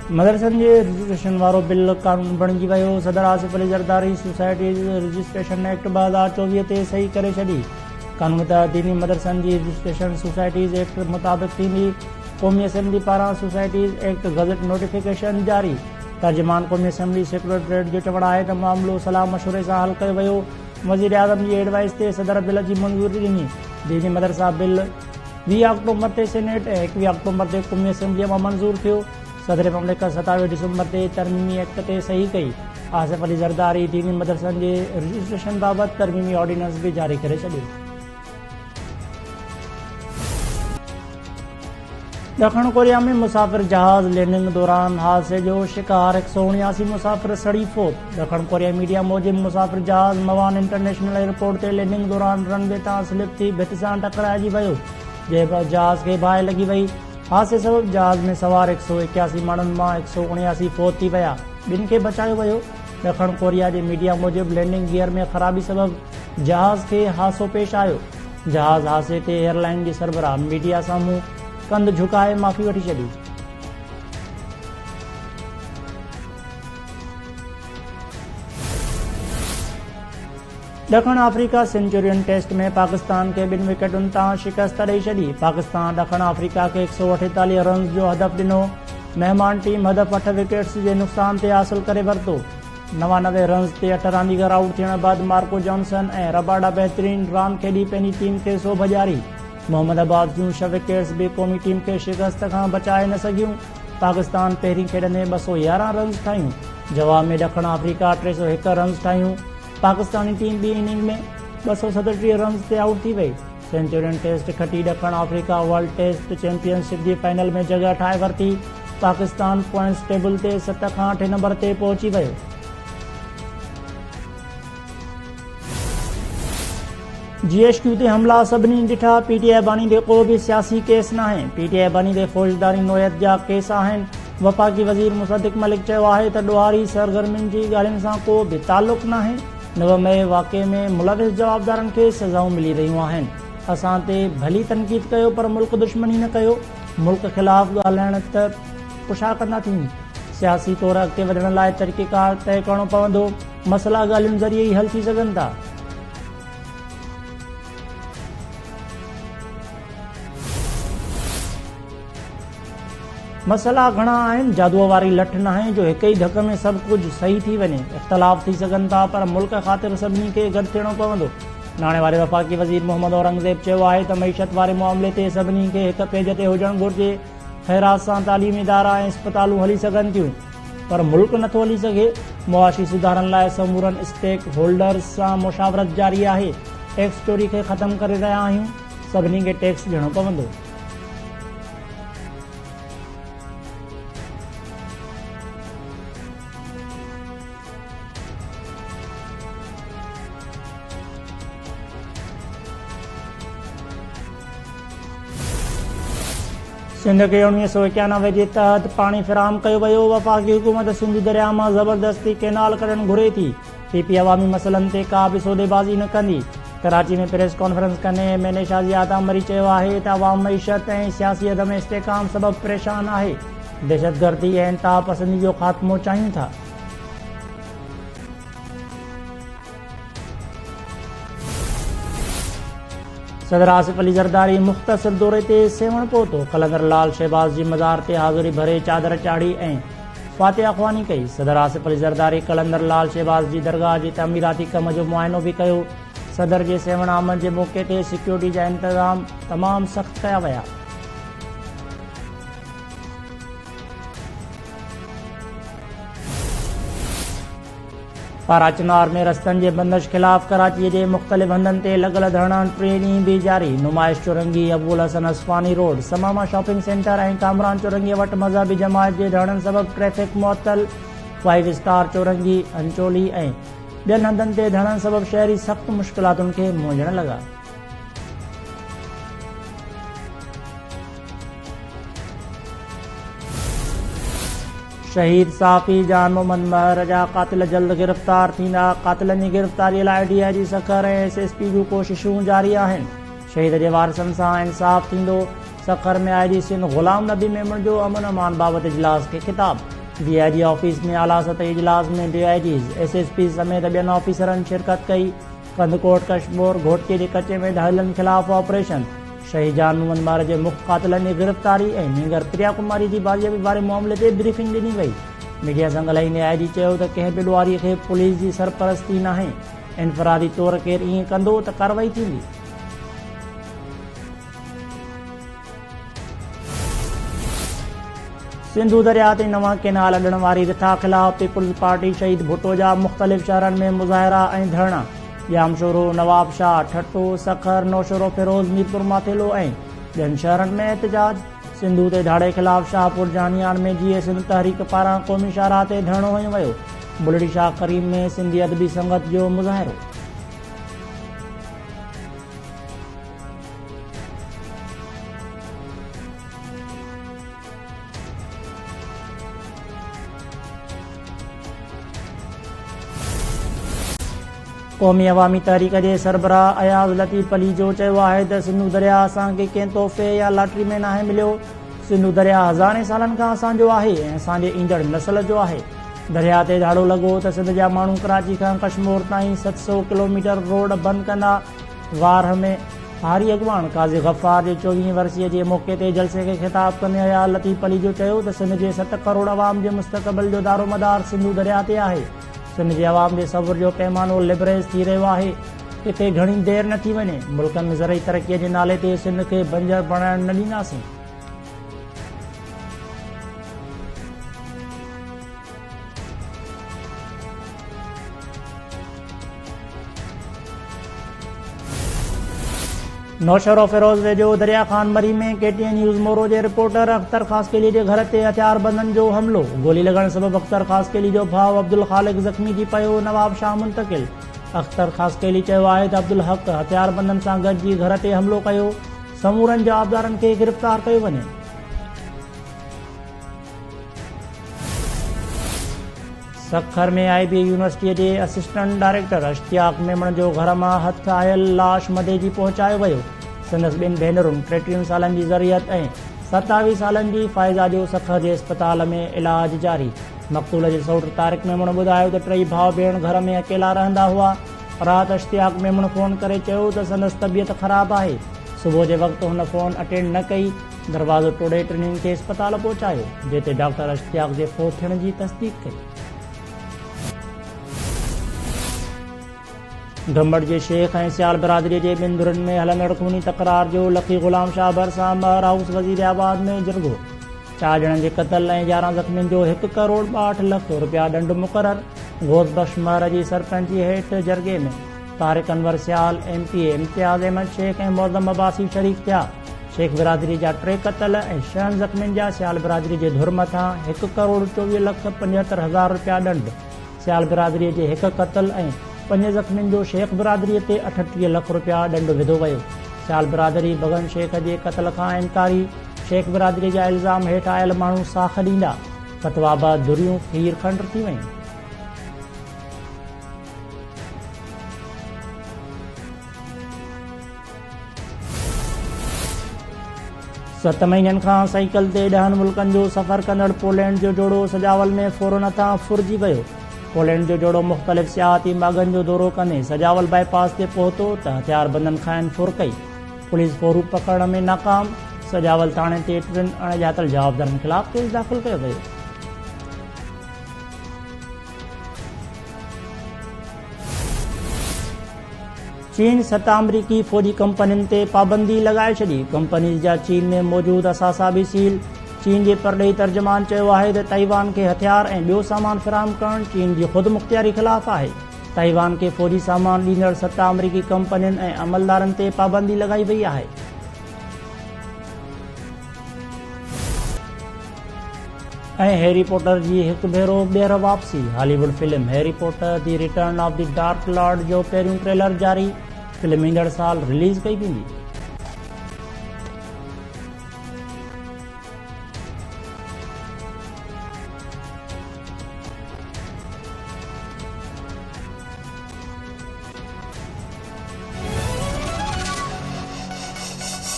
मदरसनि जे registration वारो bill कानून बणिजी वियो। सदर Asif Ali Zardari societies registration act 2024 ते सही करे छॾी। कानून तहत दीनी मदरसनि जी रजिस्ट्रेशन सोसाइटीज़ एक्ट मुताबिक़ थींदी। क़ौमी असेंबली पारां सोसाइटीज़ एक्ट गज़ट नोटिफिकेशन जारी। तर्जुमान क़ौमी असेंबली सेक्रेटरीट जो चवणु आहे त मामिलो सलाह मशवरे सां हल कयो वियो। वज़ीर आज़म जी एडवाइस ते सदर बिल जी मंज़ूरी ॾिनी। दीनी मदरसा बिल 20 अक्टूबर ते सेनेट ऐं 21 अक्टूबर ते क़ौमी असेंबलीअ मां मंज़ूर थियो। सदर ममलिकत 27 दिसंबर ते तरमीमी एक्ट ते सही कई। आसिफ अली ज़रदारी दीनी मदरसनि जे रजिस्ट्रेशन बाबति तरमीमी ऑर्डिनेंस भी जारी करे छॾियो। ॾखण कोरिया में मुसाफ़िर जहाज़ लैंडिंग दौरान हादसे जो शिकार 179 मुसाफ़िर सड़ी फौत। ॾखण कोरिया मीडिया मूजिब मुसाफ़िर जहाज़ मवान इंटरनेशनल एयरपोर्ट ते लैंडिंग दौरान रनवे तां स्लिप थी भित सां टकराइजी वियो, जंहिं जहाज़ खे बाहि लॻी वई। हादसे सबबि जहाज़ में सवार 181 माण्हुनि मां 179 फौत थी विया। ॿिनि खे बचायो वियो। ॾखण कोरिया जे मीडिया मूजिब लैंडिंग गियर में ख़राबी सबबि जहाज़ खे हादसो पेश आयो। जहाज़ हादसे ते एयरलाइन जे सरबराह मीडिया साम्हूं कंध झुकाए माफ़ी वठी छॾी। ॾखण अफ्रीका सेंचुरियन टेस्ट में पाकिस्तान खे 2 विकेटुनि तां शिकस्त ॾेई छॾी। पाकिस्तान ॾखण अफ्रीका खे 148 रन्स जो हदफ़ ॾिनो। महिमान टीम हदफ़ 8 विकेट्स जे नुक़सान ते हासिल करे वरितो। 99 रन्स ते 8 रांदीगर आउट थियण बैदि मार्को जॉनसन ऐं रबाडा बहितरीन रांदि खेॾी पंहिंजी टीम खे सोभ ॾियारी। मोहम्मदाबाद जूं 6 विकेट्स बि क़ौमी टीम खे शिकस्त खां बचाए न सघियूं। पाकिस्तान पहिरीं खेॾंदे 211 रन्स ठाहियूं। जवाब में ॾखण अफ्रीका 301 रन्स ठाहियूं। पाकिस्तानी टीम ॿी इनिंग में 237 रन्स ते आउट थी वई। सेंचुरियन टेस्ट खटी ॾखण अफ्रीका वर्ल्ड टेस्ट चैंपियनशिप जी फाइनल में जॻह ठाहे वरिती। पाकिस्तान पॉइंट्स टेबल ते 7 खां 8 नंबर ते पहुची वियो। GHQ ते हमला सभिनी ॾिठा। PTI बानी ते को बि सियासी केस न आहे। PTI बानी ते फ़ौजदारी नोयत जा केस आहिनि। वफ़ाक़ी वज़ीर मुसद्दिक़ मलिक चयो आहे त ॾोहारी सरगर्मियुनि जी ॻाल्हियुनि सां को बि तालुक़ न आहे। 9 मई वाक़े में मुलविस जवाबदारनि खे सज़ाऊं मिली रहियूं आहिनि। असां ते भली तनक़ीद कयो पर मुल्क दुश्मनी न कयो। मुल्क ख़िलाफ़ ॻाल्हाइण त पुछा कंदा थींदी। सियासी तौरु अॻिते वधण लाइ तरीक़ेकार तइ करणो पवंदो। मसइला ॻाल्हियुनि ज़रिए ई हल थी सघनि था। मसइला घणा आहिनि। जादूअ वारी लठ न आहे जो हिक ई धक में सभु कुझु सही थी वञे। इख़्तिलाफ़ थी सघनि था पर मुल्क ख़ातिर सभिनी खे गॾु थियणो पवंदो। नाणे वारे वफ़ाक़ी वज़ीर मोहम्मद औरंगज़ेब चयो आहे त मईशत वारे मामले ते सभिनी खे हिक पेज ते हुजणु घुरिजे। ख़ैरात सां तालीमी इदारा ऐं इस्पतालूं हली सघनि थियूं पर मुल्क नथो हली सघे। मुआशी सुधारनि लाइ समूरनि स्टेक होल्डर्स सां मुशावरत जारी आहे। टैक्स चोरी खे ख़तमु करे रहिया आहियूं। सभिनी खे टैक्स ॾियणो पवंदो। सिंध खे 1991 जे तहत पाणी फ़राहम कयो वियो। वफ़ाक़ी हुकूमत सिंध दरिया मां ज़बरदस्ती कैनाल कढणु घुरे थी। PP अवामी मसइलनि ते का बि सौदेबाज़ी न कंदी। कराची में प्रेस कॉन्फ्रेंस कंदे MNA शाज़ी आतामरी चयो आहे त अवाम मईशत ऐं सियासी अदम इस्तेहकाम सबबि परेशान आहे। दहशतगर्दी ऐं इंतहा पसंदी जो ख़ात्मो चाहियूं था। सदर आसिफ अली ज़रदारी मुख़्तसिर दौरे ते सेवण पहुतो। कलंदर लाल शहबाज़ जी मज़ार ते हाज़िरी भरे चादर चाढ़ी ऐं फातिहा ख़्वानी कई। सदर आसिफ अली ज़रदारी कलंदर लाल शहबाज़ जी दरगाह जे तमीराती कम जो मुआइनो बि कयो। सदर जे सेवण आमद जे मौक़े ते सिक्योरिटी जा इंतज़ाम तमामु सख़्त कया विया। पारा चिनार में रस्तनि जे बंदिश ख़िलाफ़ कराचीअ जे मुख़्तलिफ़ हंधनि ते लॻल धरणा 3 ॾींहं बि जारी। नुमाइश चौरंगी, Abul Hasan असफ़ानी road, समामा shopping centre ऐं कामरान चौरंगीअ वटि मज़हबी जमायत जे धरणनि सबबि ट्रैफ़िक मुअतल। 5 स्टार चौरंगी, अंचोली ऐं ॿियनि हंधनि ते धरणनि सबबि शहरी सख़्त मुश्किलातुनि खे मोझण लॻा। शहीद साफ़ी जान मोहम्मद महर जा क़ातिल जल्द गिरफ़्तार थींदा। क़ातिलनि जी गिरफ़्तारीअ लाइ DIG सखर ऐं SSP जूं कोशिशूं जारी आहिनि। शहीद जे वारिसनि सां इंसाफ़ थींदो। सखर में IG सिंध ग़ुलाम नबी मेमण जो अमन अमान बाबति इजलास खे ख़िताब। DIG ऑफिस में आला सतही इजलास में DIGs SSP समेत ॿियनि ऑफिसरनि शिरकत कई। कंदकोट कश्मीर घोटके जे कचे में ढाइलनि ख़िलाफ़ ऑपरेशन, शहीद जान मोहम्मद जे मुख्य क़ातिलनि जी गिरफ़्तारी ऐं नींगर प्रिया कुमारी जी बाजियाबी वारे मामले ते ब्रीफिंग ॾिनी वई। मीडिया सां ॻाल्हाईंदे DIG चयो त कंहिं बि ॾुआरीअ खे पुलिस जी सरपरस्ती नाहे। इनफ़रादी तौर केरु ईअं कंदो त कार्रवाई थींदी। सिंधु दरिया ते नवां केनाल अॾण वारी रिथा ख़िलाफ़ पीपुल्स पार्टी शहीद भुट्टो जा मुख़्तलिफ़ शहरनि में मुज़ाहिरा ऐं धरना। जामशोरो, नवाबशाह, ठट्टो, सखर, नौशरो, फिरोज़, मीरपुर, माथेलो ऐं ॿियनि शहरनि में एहतजाज। सिंधु ते धाड़े ख़िलाफ़ शाहपुर जानियान में GS सिंध तहरीक पारां क़ौमी शाहराह ते धरणो हंयो वियो। बुलड़ी शाह करीम में सिंधी अदबी संगत जो मुज़ाहिरो। क़ौमी अवामी तहरीक जे सरबराह अयाज़ लतीफ़ अली जो चयो आहे त सिंधु दरिया असांखे कंहिं तोहफ़े या लॉटरी में नाहे मिलियो। सिंधु दरिया हज़ारे सालनि खां असांजो आहे ऐं असांजे ईंदड़ नस्ल जो आहे। दरिया ते धाड़ो लॻो त सिंध जा माण्हू कराची खां कश्मीर ताईं 700 किलोमीटर रोड बंदि कंदा। वार में हारी अॻवान काज़ी गफ़ार जे 24 वरसीअ जे मौक़े ते जलसे खे ख़िताब कंदे अयाज़ लतीफ़ अली जो चयो त सिंध जे 7 करोड़ अवाम जे मुस्तक़बिल जो दारोमदार सिंधु दरिया ते आहे। सिंध जे अवाम जे सब्र जो पैमानो लिबरेज थी रहियो आहे। किथे घणी देरि न थी वञे, मुल्क में ज़रई तरक़ीअ जे नाले ते सिंध खे बंजर बणाइण न ॾींदासीं। नौशरो फिरोज़ वेझो दरिया खान मरी में KTN न्यूज़ मोरो जे रिपोर्टर अख्तर ख़ासकेली जे घर ते हथियारबंदनि जो हमिलो। गोली लॻण सबबि अख्तर ख़ासकेली जो भाउ अब्दुल ख़ालिक ज़ख़्मी थी पियो। नवाब शाह मुंतक़िल। अख्तर ख़ासकेली चयो आहे त अब्दुल हक़ हथियारबंदनि सां गॾिजी घर ते हमिलो कयो। समूरनि जवाबदारनि खे गिरफ़्तार कयो वञे। सखर में IB यूनिवर्सिटीअ जे असिस्टेंट डायरेक्टर अश्तियाक मेमण जो घर मां हथ आयल लाश मदे जी पहुचायो वियो। संदसि ॿिनि भेनरुनि 33 सालनि जी ज़रियत ऐं 27 सालनि जी फ़ाइज़ा जो सखर जे अस्पताल में इलाज जारी। मक़तूल जे सौट तारिक मेमण ॿुधायो त टई भाउ भेण घर में अकेला रहंदा हुआ। राति अश्तियाक मेमण फ़ोन करे चयो त संदसि तबियत ख़राबु आहे। सुबुह जे वक़्तु हुन फ़ोन अटेंड न कई। दरवाज़ो तोड़े टिन्हिनि खे अस्पताल पहुचायो, जिते डॉक्टर अश्तियाक जे फोत थियण जी तस्दीक़ कई। गंबड़ जे शेख ऐं सियाल बिरादरीअ जे ॿिनि धुरनि में हलंदड़ खूनी तकरार जो लखी ग़ुलाम शाह भरिसां महर हाउस वज़ीराबाद में जिरगो। 4 ॼणनि जे क़त्ल ऐं 11 ज़ख़्मियुनि जो 1 करोड़ 62 लख रुपया ॾंड मुक़ररु। घोष बख़्श महर जी सरपंची हेठि जरगे में तारिक अनवर सियाल, MPA इम्तियाज़ अहमद शेख ऐं मोज़म अब्बासी शरीक थिया। शेख बिरादरी जा 3 क़त्ल ऐं 6 ज़ख़्मियुनि जा सियाल बिरादरी जे धुर मथां 1 करोड़ 24 लख 75 हज़ार रुपया ॾंड। सियाल बिरादरीअ जे 1 क़त्ल ऐं 5 ज़ख़्मियुनि जो शेख बिरादरीअ ते 38 लख रुपया ॾंड विधो वियो। सियाल बिरादरी बगन शेख जे क़त्ल खां इनकारी। शेख बिरादरी जा इल्ज़ाम हेठि आयल माण्हू साख ॾींदा। फ़तवा धुरियूं खीर खंड थी वयूं। 7 महीननि खां साइकिल ते 10 मुल्कनि जो सफ़र कंदड़ पोलैंड जो जोड़ो सजावल में फौरन तां फुरिजी वियो। पोलैंड जो जोड़ो मुख़्तलिफ़ सियाहती माॻनि जो दौरो कंदे सजावल बाईपास ते पहुतो त हथियारबंदनि खां फुर कई। पुलिस फोरू पकड़ण में नाकाम। सजावल थाणे ते 3 अणॼातल जवाबदारनि ख़िलाफ़ केस दाख़िल कयो वियो। चीन 7 अमरीकी फ़ौजी कंपनियुनि ते पाबंदी लॻाए छॾी। कंपनीज़ जा चीन में मौजूदु असासा बि सील। चीन जे परॾेही तर्जुमान चयो आहे त ताइवान खे हथियार ऐं ॿियो सामान फ़राहम करणु चीन जी ख़ुदि मुख़्तियारी ख़िलाफ़ आहे। ताइवान खे फ़ौजी सामान ॾींदड़ 7 अमरीकी कंपनियुनि ऐं अमलदारनि ते पाबंदी लॻाई वई आहे। ऐं हैरी पॉटर जी हिकु भेरो ॿीहर वापसी। Hollywood film Harry Potter the return of the dark Lord जो पहिरियों ट्रेलर जारी। फिल्म ईंदड़ साल रिलीज़ कई वेंदी।